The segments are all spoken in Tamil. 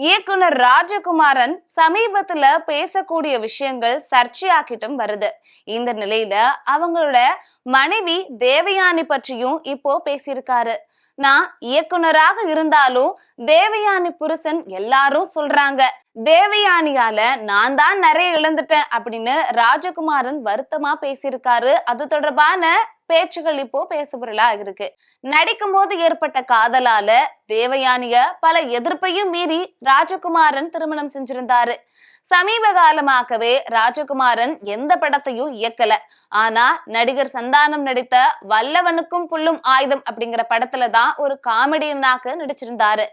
இயக்குனர் ராஜகுமாரன் சமீபத்துல பேசக்கூடிய விஷயங்கள் சர்ச்சையாக்கிட்டும் வருது. இந்த நிலையில அவங்களோட மனைவி தேவயானி பற்றியும் இப்போ பேசியிருக்காரு. நான் இயக்குனராக இருந்தாலும் தேவயானி புருஷன் எல்லாரும் சொல்றாங்க. தேவயானியால நான் தான் நிறைய இழந்துட்டேன் அப்படின்னு ராஜகுமாரன் வருத்தமா பேசியிருக்காரு. அது தொடர்பான பேச்சுகள் இப்போ பேசுபொருளா இருக்கு. நடிக்கும் போது ஏற்பட்ட காதலால தேவயானிய பல எதிர்ப்பையும் மீறி ராஜகுமாரன் திருமணம் செஞ்சிருந்தாரு. சமீப காலமாகவே ராஜகுமாரன் எந்த படத்தையும் இயக்கல. ஆனா நடிகர் சந்தானம் நடித்த வல்லவனுக்கும் புல்லும் ஆயுதம் அப்படிங்கிற படத்துலதான் ஒரு காமெடியனாக நடிச்சிருந்தாரு.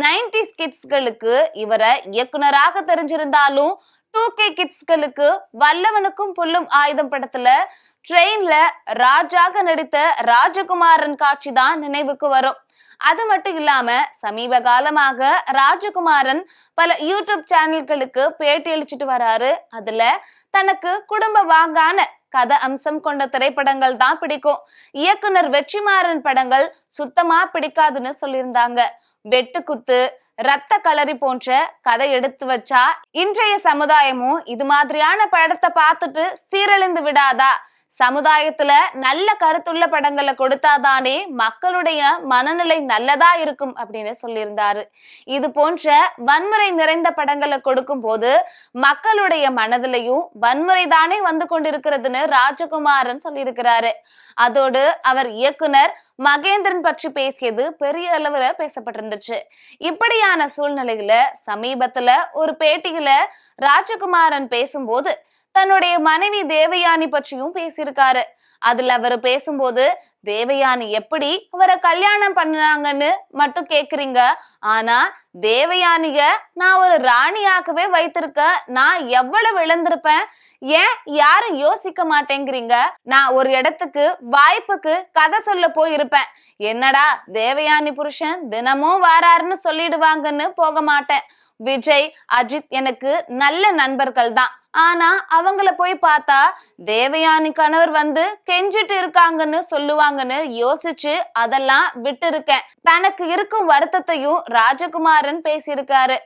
90s கிட்ஸ்களுக்கு இவரை இயக்குனராக தெரிஞ்சிருந்தாலும் 2K கிட்ஸ்களுக்கு வல்லவனுக்கும் புல்லும் ஆயுதம் படத்துல ட்ரெயின்ல ராஜாக நடித்த ராஜகுமாரன் காட்சி தான் நினைவுக்கு வரும். அது மட்டும் இல்லாம சமீப காலமாக ராஜகுமாரன் பல யூடியூப் சேனல்களுக்கு பேட்டி அளிச்சுட்டு வராரு. அதுல தனக்கு குடும்ப வாங்கான கதை அம்சம் கொண்ட திரைப்படங்கள் தான் பிடிக்கும், இயக்குனர் வெற்றிமாறன் படங்கள் சுத்தமா பிடிக்காதுன்னு சொல்லியிருந்தாங்க. வெட்டுக்குத்து, ரத்த களரி போன்ற கதை எடுத்து வச்சா இன்றைய சமுதாயமும் இது மாதிரியான படத்தை பார்த்துட்டு சீரழிந்து விடாதா? சமுதாயத்துல நல்ல கருத்துள்ள படங்களை கொடுத்தாதானே மக்களுடைய மனநிலை நல்லதா இருக்கும் அப்படின்னு சொல்லியிருந்தாரு. இது போன்ற வன்முறை நிறைந்த படங்களை கொடுக்கும் போது மக்களுடைய மனதிலையும் வன்முறை தானே வந்து கொண்டிருக்கிறதுன்னு ராஜகுமாரன் சொல்லியிருக்கிறாரு. அதோடு அவர் இயக்குனர் மகேந்திரன் பற்றி பேசியது பெரிய அளவுல பேசப்பட்டிருந்துச்சு. இப்படியான சூழ்நிலையில சமீபத்துல ஒரு பேட்டியில ராஜகுமாரன் பேசும்போது தன்னுடைய மனைவி தேவயானி பற்றியும் பேசியிருக்காரு. அதுல அவரு பேசும்போது தேவயானி எப்படி அவரை கல்யாணம் பண்ணாங்கன்னு மட்டும் கேக்குறீங்க, ஆனா தேவயானிய நான் ஒரு ராணியாகவே வைத்திருக்க நான் எவ்வளவு இழந்திருப்பேன், ஏன் யாரும் யோசிக்க மாட்டேங்கிறீங்க? நான் ஒரு இடத்துக்கு வாய்ப்புக்கு கதை சொல்ல போயிருப்பேன், என்னடா தேவயானி புருஷன் தினமும் வாராருன்னு சொல்லிடுவாங்கன்னு போக மாட்டேன். விஜய், அஜித் எனக்கு நல்ல நண்பர்கள் தான், ஆனா அவங்கள போய் பார்த்தா தேவயானி கணவர் வந்து கெஞ்சிட்டு இருக்காங்கன்னு சொல்லுவாங்கன்னு யோசிச்சு அதெல்லாம் விட்டு இருக்கேன். தனக்கு இருக்கும் வருத்தத்தையும் ராஜகுமாரன் பேசியிருக்காரு.